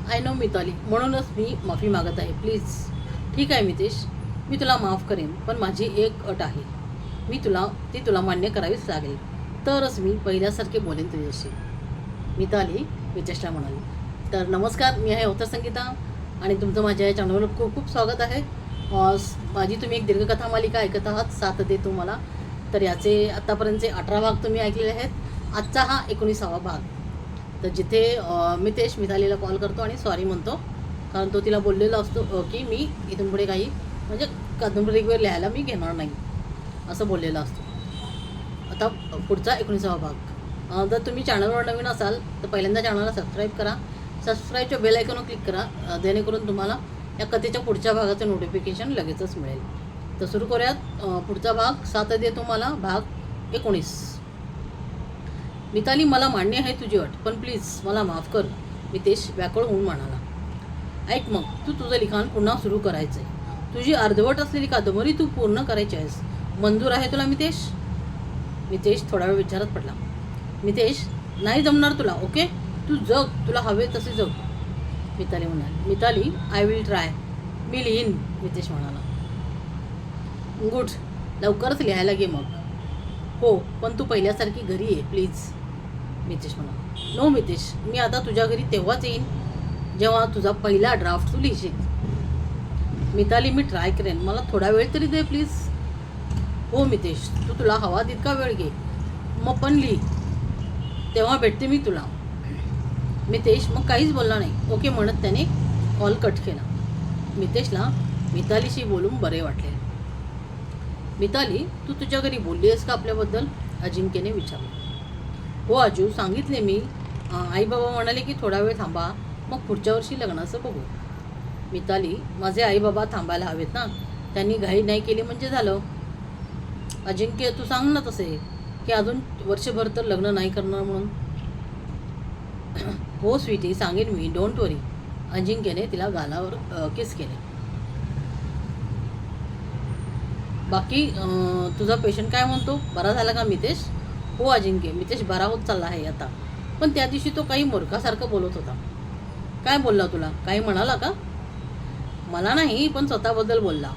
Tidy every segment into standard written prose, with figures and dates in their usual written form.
I know Mithali, म्हणूनच मी माफी मागत आहे. प्लीज. ठीक आहे मितेश, मी तुला माफ करेन, पण माझी एक अट आहे. ती तुला मान्य करावीच लागेल, तरच मी पहिल्यासारखे बोलेन तुझ्याशी. मिताली मितेशला म्हणाली. तर नमस्कार, मी आहे अवतार संगीता आणि तुमचं माझ्या या चॅनलवर खूप खूप स्वागत आहे. माझी तुम्ही एक दीर्घकथा मालिका ऐकत आहात, साथ दे तुम्हाला. तर याचे आत्तापर्यंतचे 18 भाग तुम्ही ऐकलेले आहेत. आजचा हा 19वा भाग. तर जिथे मितेश मितालीला कॉल करतो आणि सॉरी म्हणतो, कारण तो तिला बोललेला असतो की मी इथून पुढे काही म्हणजे कादंबरीवर लिहायला मी घेणार नाही, असं बोललेला असतो. आता पुढचा 19वा भाग. जर तुम्ही चॅनलवर नवीन असाल तर पहिल्यांदा चॅनलला सबस्क्राईब करा. सबस्क्राईबच्या बेल आयकॉनवर क्लिक करा, जेणेकरून तुम्हाला या कथेच्या पुढच्या भागाचं नोटिफिकेशन लगेचच मिळेल. तर सुरू करूयात पुढचा भाग. साथ दे तुम्हाला, भाग 19. मिताली, मला मान्य आहे तुझी अट, पण प्लीज मला माफ कर. मितेश व्याकुळ होऊन म्हणाला. ऐक मग, तुझं लिखाण पुन्हा सुरू करायचं आहे. तुझी अर्धवट असलेली कादंबरी तू पूर्ण करायची आहेस. मंजूर आहे तुला मितेश? मितेश थोडा वेळ विचारत पडला. मितेश, नाही जमणार तुला. ओके, तू जग, तुला हवे तसे जग. मिताली म्हणाली. Mitali, I will try. मी लिहीन. मितेश म्हणाला. गुड, लवकरच लिहायला घे मग. हो, पण तू पहिल्यासारखी घरी ये प्लीज. मितेश म्हणाला. नो मितेश, मी आता तुझ्या घरी तेव्हाच येईन जेव्हा तुझा पहिला ड्राफ्ट तू लिहिशील. मिताली, मी ट्राय करेन, मला थोडा वेळ तरी दे प्लीज. हो मितेश, तुला हवा तितका वेळ घे, मग पण लिही, तेव्हा भेटते मी तुला. मितेश मग काहीच बोलला नाही. ओके म्हणत त्याने कॉल कट केला. मितेशला मितालीशी बोलून बरे वाटले. मिताली, तू तुझ्या घरी बोलली आहेस का आपल्याबद्दल? अजिंक्यने विचारलं. हो आजू, सांगितले मी. आई बाबा म्हणाले की थोडा वेळ थांबा, मग पुढच्या वर्षी लग्नाचं बघू. मिताली, माझे आई बाबा थांबायला हवेत ना, त्यांनी घाई नाही केली म्हणजे झालं. अजिंक्य, तू सांग ना तसे, की अजून वर्षभर तर लग्न नाही करणार म्हणून. हो स्वीटी, सांगेन मी, डोंट वरी. अजिंक्यने तिला गालावर किस केले. बाकी तुझा पेशंट काय म्हणतो, बरा झाला का मितेश? हो अजिंक्य, मितेश बरा होत चालला आहे आता, पण त्या दिवशी तो काही मूर्खासारखं बोलत होता. काय बोलला तुला? काही म्हणाला का? मला नाही, पण स्वतःबद्दल बोलला.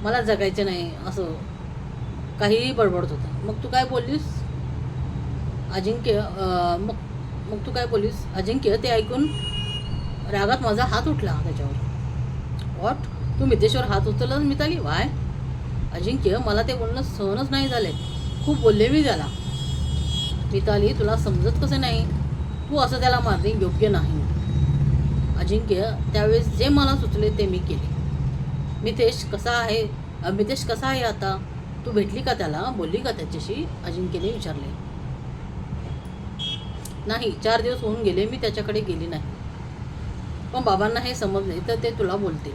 मला जगायचे नाही असं काहीही बडबडत होता. मग तू काय बोललीस? अजिंक्य मग मग तू काय बोललीस? अजिंक्य, ते ऐकून रागात माझा हात उठला त्याच्यावर. व्हॉट? तू मितेशवर हात उचलला मिताली? वाय? अजिंक्य, मला ते बोलणं सहनच नाही झाले. खूप बोलले मी त्याला. मिताली, तुला समजत कसं नाही? तू असं त्याला मारणे योग्य नाही. अजिंक्य, त्यावेळेस जे मला सुचले ते मी केले. मितेश कसा आहे आता? तू भेटली का त्याला? बोलली का त्याच्याशी? अजिंक्यने विचारले. नाही, 4 दिवस होऊन गेले मी त्याच्याकडे गेली नाही. पण बाबांना हे समजले तर ते तुला बोलतील.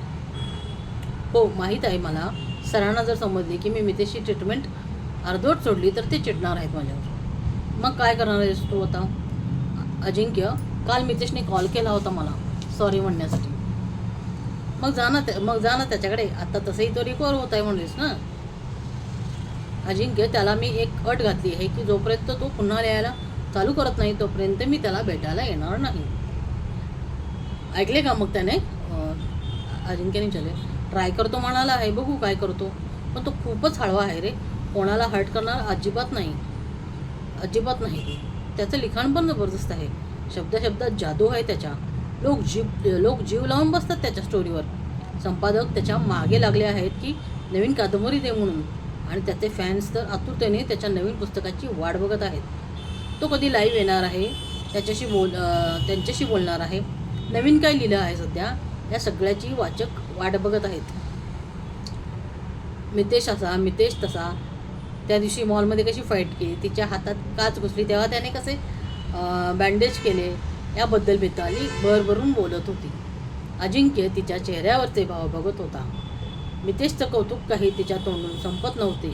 हो माहीत आहे मला. सरांना जर समजले की मी मितेशची ट्रीटमेंट अर्धवट सोडली तर ते चिडणार आहेत माझ्यावर. मग काय करणार आहेस तू आता? अजिंक्य, काल मितेशने कॉल केला होता मला सॉरी म्हणण्यासाठी. मग जा ना त्याच्याकडे. आता तसंही तो रिकवर होत आहे म्हणलीस ना. अजिंक्य, त्याला मी एक अट घातली आहे की जोपर्यंत तो पुन्हा लिहायला चालू करत नाही तोपर्यंत मी त्याला भेटायला येणार नाही. ऐकले का मग त्याने? अजिंक्यने विचारले. ट्राय करतो म्हणाला आहे, बघू काय करतो. पण तो खूपच हळवा आहे रे, कोणाला हर्ट करणार अजिबात नाही. त्याचं लिखाण पण जबरदस्त आहे. शब्दात जादू आहे त्याच्या. लोक जीव लावून बसतात त्याच्या स्टोरीवर. संपादक त्याच्या मागे लागले आहेत की नवीन कादंबरी दे म्हणून, आणि त्याचे फॅन्स तर आतुरतेने त्याच्या नवीन पुस्तकाची वाट बघत आहेत. तो कधी लाईव्ह येणार आहे, त्यांच्याशी बोलणार आहे, नवीन काय लिहिलं आहे सध्या, या सगळ्याची वाचक वाट बघत आहेत. मितेश तसा. त्या दिवशी मॉलमध्ये कशी फाईट केली, तिच्या हातात काच घुसली तेव्हा त्याने कसे बँडेज केले, याबद्दल मिताली भरभरून बोलत होती. अजिंक्य तिच्या चेहऱ्यावरचे भाव बघत होता. मितेशचं कौतुक काही तिच्या तोंडून संपत नव्हते.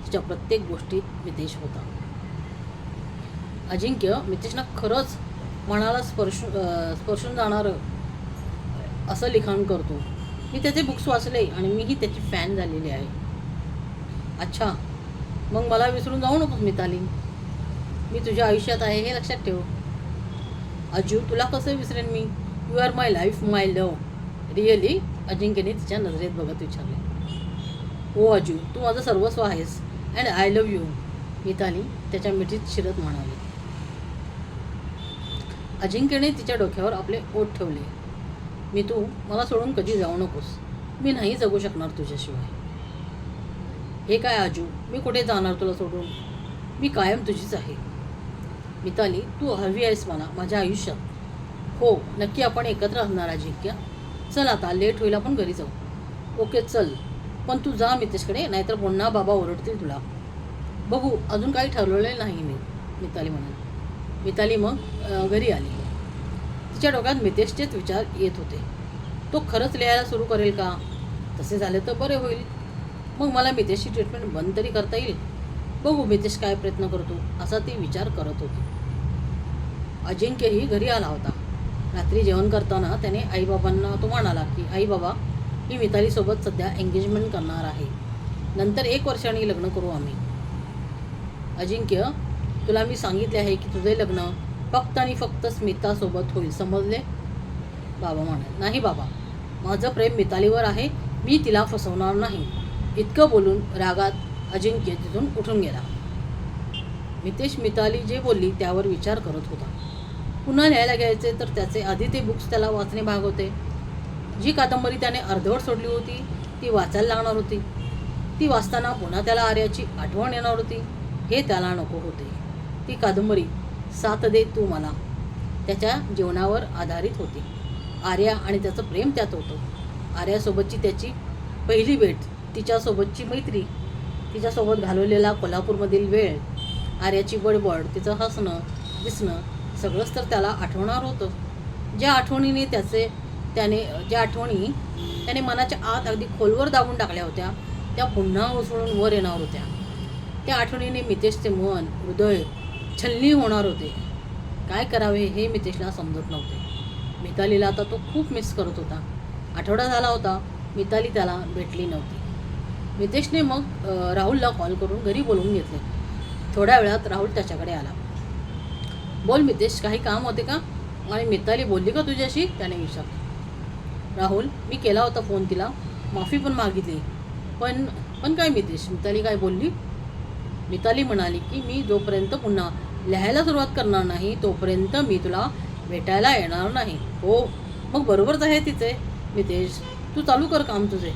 तिच्या प्रत्येक गोष्टीत मितेश होता. अजिंक्य, मितेशनं खरंच मनाला स्पर्शून जाणारं असं लिखाण करतो. मी त्याचे बुक्स वाचले आणि मीही त्याची फॅन झालेली आहे. अच्छा, मग मला विसरून जाऊ नकोस मिताली. मी तुझ्या आयुष्यात आहे हे लक्षात ठेव. अजू, तुला कसं विसरेन मी? You are my life my love. Really? अजिंक्यने तिच्या नजरेत बघत विचारले. हो अजू, तू माझं सर्वस्व आहेस and I love you, Mitali त्याच्या मिठीत शिरत म्हणाली. अजिंक्यने तिच्या डोक्यावर आपले ओठ ठेवले. मी तू मला सोडून कधी जाऊ नकोस. मी नाही जगू शकणार तुझ्याशिवाय. हे काय अजू, मी कुठे जाणार तुला सोडून? मी कायम तुझीच आहे. मिताली, तू हवी आहेस मला माझ्या आयुष्यात. हो नक्की आपण एकत्र असणार अजिंक्य. चल आता लेट होईल, आपण घरी जाऊ. ओके चल, पण तू जा मितेशकडे, नाहीतर पुन्हा बाबा ओरडतील तुला. बघू, अजून काही ठरवलेलं नाही मी, मिताली म्हणाली. मिताली मग घरी आली. तिच्या डोक्यात मितेशचेच विचार येत होते. तो खरंच लिहायला सुरू करेल का? तसे झाले तर बरे होईल. मग मला मितेशची ट्रीटमेंट बंद तरी करता येईल. बघू मितेश काय प्रयत्न करतो, असा ती विचार करत होती. अजिंक्यही घरी आला होता. रात्री जेवण करताना त्याने आईबाबांना तो म्हणाला की आई बाबा, मी मितालीसोबत सध्या एंगेजमेंट करणार आहे. नंतर 1 वर्षाने लग्न करू आम्ही. अजिंक्य, तुला मी सांगितले आहे की तुझे लग्न फक्त आणि फक्त स्मितासोबत होईल, समजले? बाबा म्हणाले. नाही बाबा, माझं प्रेम मितालीवर आहे, मी तिला फसवणार नाही. इतकं बोलून रागात अजिंक्य तिथून उठून गेला. मितेश मिताली जे बोलली त्यावर विचार करत होता. पुन्हा लिहायला घ्यायचे तर त्याचे आधी ते बुक्स त्याला वाचणे भाग होते. जी कादंबरी त्याने अर्धवट सोडली होती ती वाचायला लागणार होती. ती वाचताना पुन्हा त्याला आर्याची आठवण येणार होती. हे त्याला नको होते. ती कादंबरी साथ दे तू मला त्याच्या जीवनावर आधारित होती. आर्या आणि त्याचं प्रेम त्यात होतं. आर्यासोबतची त्याची पहिली भेट, तिच्यासोबतची मैत्री, तिच्यासोबत घालवलेला कोल्हापूरमधील वेळ, आर्याची बडबड, तिचं हसणं दिसणं, सगळंच तर त्याला आठवणार होतं. ज्या आठवणी त्याने मनाच्या आत अगदी खोलवर दाबून टाकल्या होत्या त्या पुन्हा उसळून वर येणार होत्या. त्या आठवणीने मितेशचे मन, हृदय छलनी होणार होते. काय करावे हे मितेशला समजत नव्हते. मितालीला आता तो खूप मिस करत होता. आठवडा झाला होता, मिताली त्याला भेटली नव्हती. मितेशने मग राहुलला कॉल करून घरी बोलवून घेतले. थोड्या वेळात राहुल त्याच्याकडे आला. बोल मितेश, काही काम होते का? आणि मिताली बोलली का तुझ्याशी? त्याने विचारले. राहुल, मी केला होता फोन तिला, माफी पण मागितली. पण काय मितेश, मिताली काय बोलली? मिताली म्हणाली की मी जोपर्यंत पुन्हा लिहायला सुरुवात करणार नाही तोपर्यंत मी तुला भेटायला येणार नाही. हो, मग बरोबरच आहे तिचे. मितेश, तू चालू कर काम तुझे.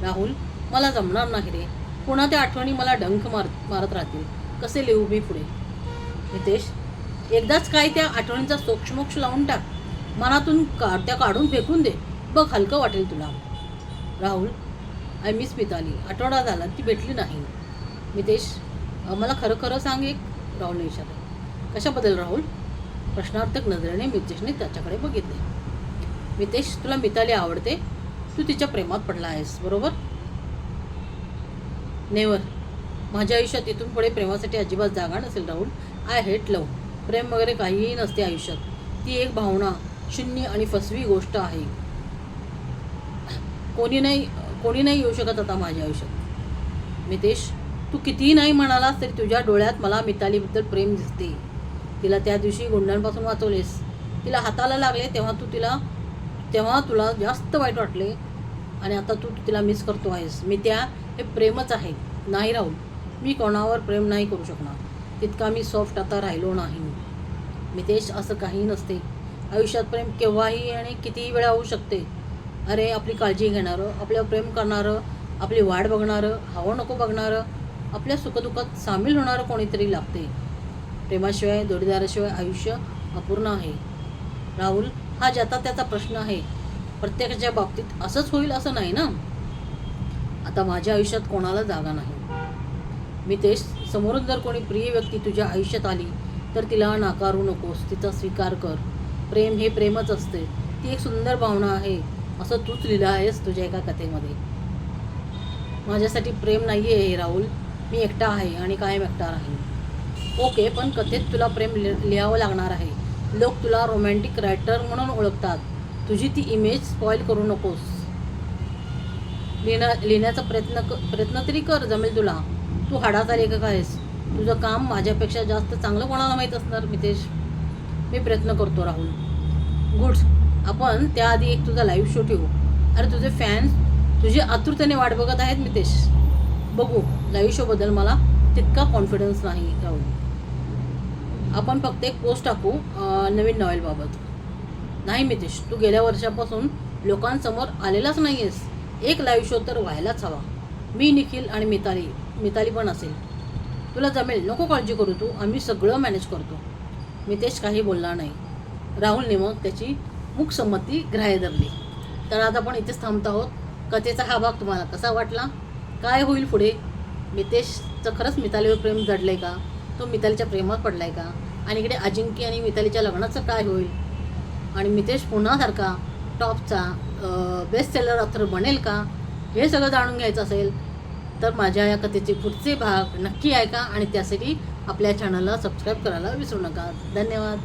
राहुल, मला जमणार नाही रे. पुन्हा त्या आठवणी मला डंख मारत राहतील. कसे लिहू मी पुढे? मितेश, एकदाच काय त्या आठवणींचा सोक्षमोक्ष लावून टाक. मनातून त्या काढून फेकून दे. बघ, हलकं वाटेल तुला. Rahul, I miss Mitali. आठवडा झाला ती भेटली नाही. मितेश, मला खरं खरं सांग एक, राहुलने विचारले. कशाबद्दल राहुल? प्रश्नार्थक नजरेने मितेशने त्याच्याकडे बघितले. मितेश, तुला मिताली आवडते. तू तिच्या प्रेमात पडला आहेस, बरोबर? नेवर. माझ्या आयुष्यात इथून पुढे प्रेमासाठी अजिबात जागा नसेल राहुल. I hate love. प्रेम वगैरे काहीही नसते आयुष्यात. ती एक भावना, शून्य आणि फसवी गोष्ट आहे. कोणी नाही येऊ शकत आता माझ्या आयुष्यात. मितेश, तू कितीही नाही म्हणालास तरी तुझ्या डोळ्यात मला मितालीबद्दल प्रेम दिसते. तिला त्या दिवशी गुंडांपासून वाचवलेस. तिला हाताला लागले तेव्हा तुला जास्त वाईट वाटले आणि आता तू तिला मिस करतो आहेस. हे प्रेमच आहे. नाही राहुल, मी कोणावर प्रेम नाही करू शकणार. तितका मी सॉफ्ट आता राहिलो नाही. मितेश, असं काही नसते. आयुष्यात प्रेम केव्हाही आणि कितीही वेळा होऊ शकते. अरे, आपली काळजी घेणारं, आपल्यावर प्रेम करणारं, आपली वाट बघणारं, हवं नको बघणारं, आपल्या सुखदुःखात सामील होणारं कोणीतरी लागते. प्रेमाशिवाय, जोडीदाराशिवाय आयुष्य अपूर्ण आहे. राहुल, हा ज्याचा त्याचा प्रश्न आहे. प्रत्येकाच्या बाबतीत असंच होईल असं नाही ना. आता माझ्या आयुष्यात कोणाला जागा नाही. मितेश, समोरून जर कोणी प्रिय व्यक्ती तुझ्या आयुष्यात आली तर तिला नाकारू नकोस. तिचा स्वीकार कर. प्रेम हे प्रेमच असते. ती एक सुंदर भावना आहे, असं तूच लिहिलं आहेस तुझ्या एका कथेमध्ये. माझ्यासाठी प्रेम नाही आहे हे राहुल. मी एकटा आहे आणि कायम एकटा राहीन. ओके, पण कथेत तुला प्रेम लिहावं लागणार आहे. लोक तुला रोमॅन्टिक रायटर म्हणून ओळखतात. तुझी ती इमेज स्पॉईल करू नकोस. लिहिण्याचा प्रयत्न तरी कर, जमेल तुला. तू हाडाचा लेखक आहेस. तुझं काम माझ्यापेक्षा जास्त चांगलं कोणाला माहीत असणार. मितेश, मी प्रयत्न करतो राहुल. गुड. आपण त्याआधी एक तुझा लाईव्ह शो ठेवू. अरे तुझे फॅन्स तुझी आतुरतेने वाट बघत आहेत मितेश. बघू, लाईव्ह शोबद्दल मला तितका कॉन्फिडन्स नाही राहुल. आपण फक्त एक पोस्ट टाकू नवीन नॉवेलबाबत. नाही मितेश, तू गेल्या वर्षापासून लोकांसमोर आलेलाच नाही आहेस. एक लाईव्ह शो तर व्हायलाच हवा. मी, निखिल आणि मिताली पण असेल. तुला जमेल, नको काळजी करू तू, आम्ही सगळं मॅनेज करतो. मितेश काही बोलला नाही. राहुलने मग त्याची मूकसंमती ग्राह्य धरली. तर आता आपण इथेच थांबत आहोत. कथेचा हा भाग तुम्हाला कसा वाटला? काय होईल पुढे? मितेशचं खरंच मितालीवर प्रेम जडलं आहे का? तो मितालीच्या प्रेमात पडला आहे का? आणि इकडे अजिंक्य आणि मितालीच्या लग्नाचं काय होईल? आणि मितेश पुन्हा सारखा टॉपचा बेस्ट सेलर ऑथर बनेल का? हे सगळं जाणून घ्यायचं असेल तर माझ्या या कथेचे पुढचे भाग नक्की ऐका आणि त्यासाठी आपल्या चॅनलला सबस्क्राईब करायला विसरू नका. धन्यवाद.